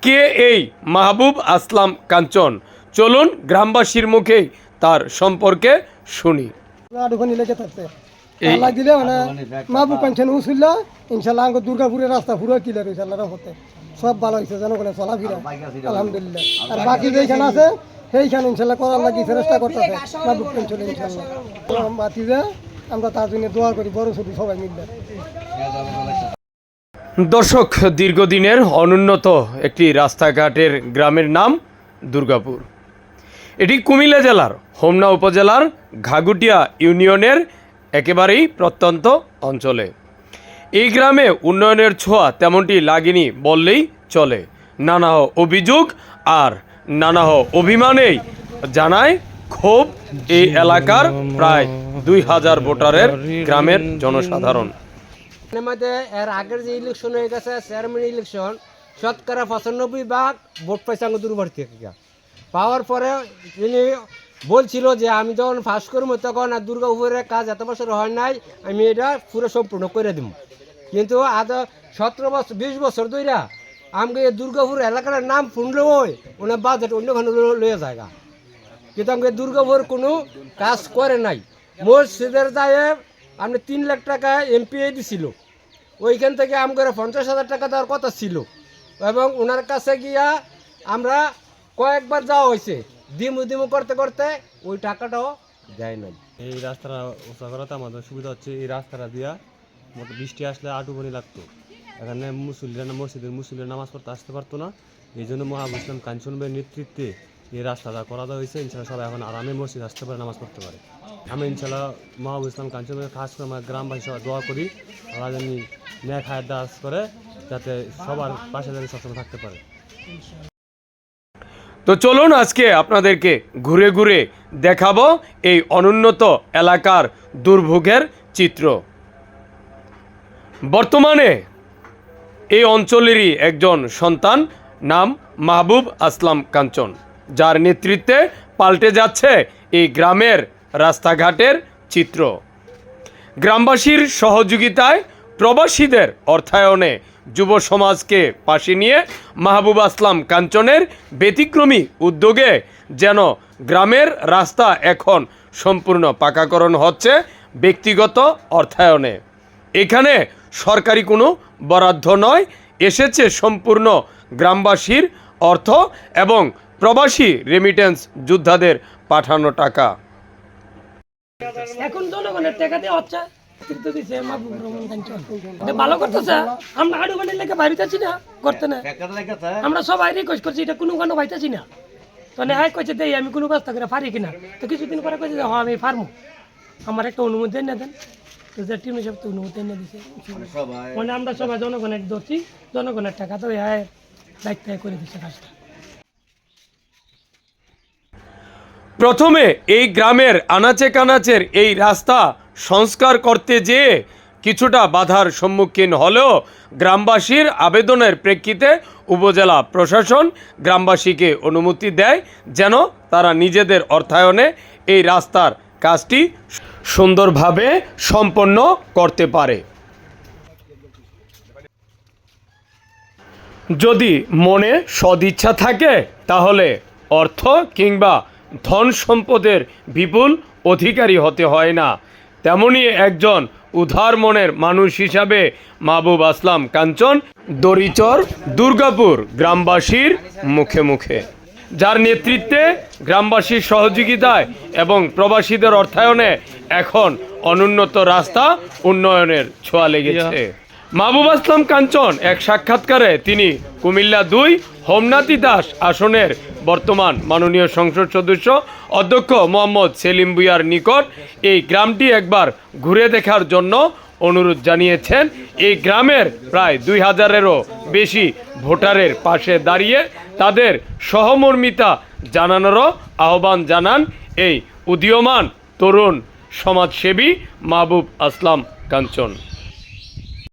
কে এই মাহবুব আসলাম কাঞ্চন? চলুন গ্রামবাসীর মুখেই তার সম্পর্কে শুনি। মাহবুব কাঞ্চন উসুল্লাহ ইনশাল্লাহ দুর্গাপুরের রাস্তা পুরো ক্লিয়ার হয়েছে আল্লাহর রহমতে। সব ভালো হয়েছে জনগণের চলাফেরা আলহামদুলিল্লাহ। আর বাকি যেখানে আছে সেইখানে ইনশাল্লাহ করার লাগি চেষ্টা করতেছে মাহবুব কাঞ্চন ইনশাল্লাহ। বাতিতে আমরা তার জন্য দোয়া করি, বড় ছোট সবাই মিলবে। দর্শক, দীর্ঘদিনের অনুন্নত একটি রাস্তাঘাটের গ্রামের নাম দুর্গাপুর। এটি কুমিল্লা জেলার হোমনা উপজেলার ঘাগুটিয়া ইউনিয়নের একেবারেই প্রত্যন্ত অঞ্চলে। এই গ্রামে উন্নয়নের ছোঁয়া তেমনটি লাগেনি বললেই চলে। নানা অভিযোগ আর নানা অভিমানেই জানায় ক্ষোভ এই এলাকার প্রায় 2000 ভোটারের গ্রামের জনসাধারণ। এর আগের যে ইলেকশন হয়ে গেছে চেয়ারম্যান ইলেকশন, শতকরা 95% ভোট পাইছে আমাকে দুর্বার থেকে। পাওয়ার পরে তিনি বলছিল যে আমি যখন ফাঁস করবো তখন আর দুর্গাপুরের কাজ এত বছর হয় নাই, আমি এটা পুরো সম্পূর্ণ করে দিব। কিন্তু আজ 17 বছর 20 বছর ধরে আমাকে এই দুর্গাপুর এলাকার নাম শুনলে ওনার বাজেট অন্যখানে লয়ে জায়গা, কিন্তু আমাকে দুর্গাপুর কোনো কাজ করে নাই। মসজিদের দায়ে আপনি 3 লাখ টাকা এমপিএ দিছিল, ওইখান থেকে আমাকে 50,000 টাকা দেওয়ার কথা ছিল, এবং ওনার কাছে গিয়া আমরা কয়েকবার যাওয়া হয়েছে, দিমু করতে করতে ওই টাকাটাও দেয় নাই। এই রাস্তাটা উঁচা করাতে আমাদের সুবিধা হচ্ছে, এই রাস্তাটা দিয়া মতো বৃষ্টি আসলে আটুপানি লাগতো। এখানে মসজিদের নামাজ পড়তে আসতে পারতো না। এই জন্য মাহবুব ইসলাম কাঞ্চন ভাইয়ের নেতৃত্বে এই রাস্তাটা করা দেওয়া হয়েছে। ইনশাল্লাহ সবাই এখন আরামে মসজিদ আসতে পারে, নামাজ পড়তে পারে। আমি ইনশাল্লাহ মাহবুব ইসলাম কাঞ্চন ভাইয়ের খাস করে আমার গ্রামবাসী সবাই দোয়া করি, ওরা যেন ন্যায় খায়ের দাস করে, যাতে সবার পাশে যেন সবসময় থাকতে পারে। তো চলুন আজকে আপনাদেরকে ঘুরে ঘুরে দেখাবো এই অনুন্নত এলাকার দুর্ভোগের চিত্র। বর্তমানে এই অঞ্চলেরই একজন সন্তান, নাম মাহবুব আসলাম কাঞ্চন, যার নেতৃত্বে পাল্টে যাচ্ছে এই গ্রামের রাস্তাঘাটের চিত্র। গ্রামবাসীর সহযোগিতায়, প্রবাসীদের অর্থায়নে, যুব সমাজকে পাশে নিয়ে মাহবুব আসলাম কাঞ্চনের ব্যতিক্রমী উদ্যোগে যেন গ্রামের রাস্তা এখন সম্পূর্ণ পাকাকরণ হচ্ছে ব্যক্তিগত অর্থায়নে। এখানে সরকারি কোনো বরাদ্দ নয়, এসেছে সম্পূর্ণ গ্রামবাসীর অর্থ এবং প্রবাসী রেমিটেন্স যোদ্ধাদের পাঠানো টাকা। এখন জনগণের টাকা দিয়ে হচ্ছে ভালো করতেছে। আমরা আড়ুবানের লেগে ভাবিতেছি না করতে না, আমরা সবাই রিকোয়েস্ট করছি, এটা কোনো কোনো ভাইতেছি না। তো নেহাই কইছে দেই আমি কোনো ব্যস্ত করে পারি কিনা, তো কিছুদিন পরে কইছে হ্যাঁ আমি পারবো, আমার একটা অনুমতি এনে দেন। তো যে টিম হিসাবে তো অনুমতি এনে দিছে, মানে আমরা সবাই জনগণের ধরছি, জনগণের টাকা তো হ্যাঁ দায়িত্ব করে দিচ্ছে কাজটা। প্রথমে এই গ্রামের আনাচে কানাচের এই রাস্তা সংস্কার করতে যেয়ে কিছুটা বাধার সম্মুখীন হলেও গ্রামবাসীর আবেদনের প্রেক্ষিতে উপজেলা প্রশাসন গ্রামবাসীকে অনুমতি দেয় যেন তারা নিজেদের অর্থায়নে এই রাস্তার কাজটি সুন্দরভাবে সম্পন্ন করতে পারে। যদি মনে সদিচ্ছা থাকে তাহলে অর্থ কিংবা ধন সম্পদের বিপুল অধিকারী হতে হয় না। তেমনি একজন উদার মনের মানুষ হিসাবে মাহবুব আসলাম কাঞ্চন দড়িচর দুর্গাপুর গ্রামবাসীর মুখে মুখে, যার নেতৃত্বে গ্রামবাসীর সহযোগিতায় এবং প্রবাসীদের অর্থায়নে এখন অনুন্নত রাস্তা উন্নয়নের ছোঁয়া লেগেছে। মাহবুব আসলাম কাঞ্চন এক সাক্ষাৎকারে তিনি কুমিল্লা 2 হোমনা তিতাস আসনের বর্তমান মাননীয় সংসদ সদস্য অধ্যক্ষ মোহাম্মদ সেলিম ভুঁইয়ার নিকট এই গ্রামটি একবার ঘুরে দেখার জন্য অনুরোধ জানিয়েছেন। এই গ্রামের প্রায় 2000-এরও বেশি ভোটারের পাশে দাঁড়িয়ে তাদের সহমর্মিতা জানানোরও আহ্বান জানান এই উদীয়মান তরুণ সমাজসেবী মাহবুব আসলাম কাঞ্চন।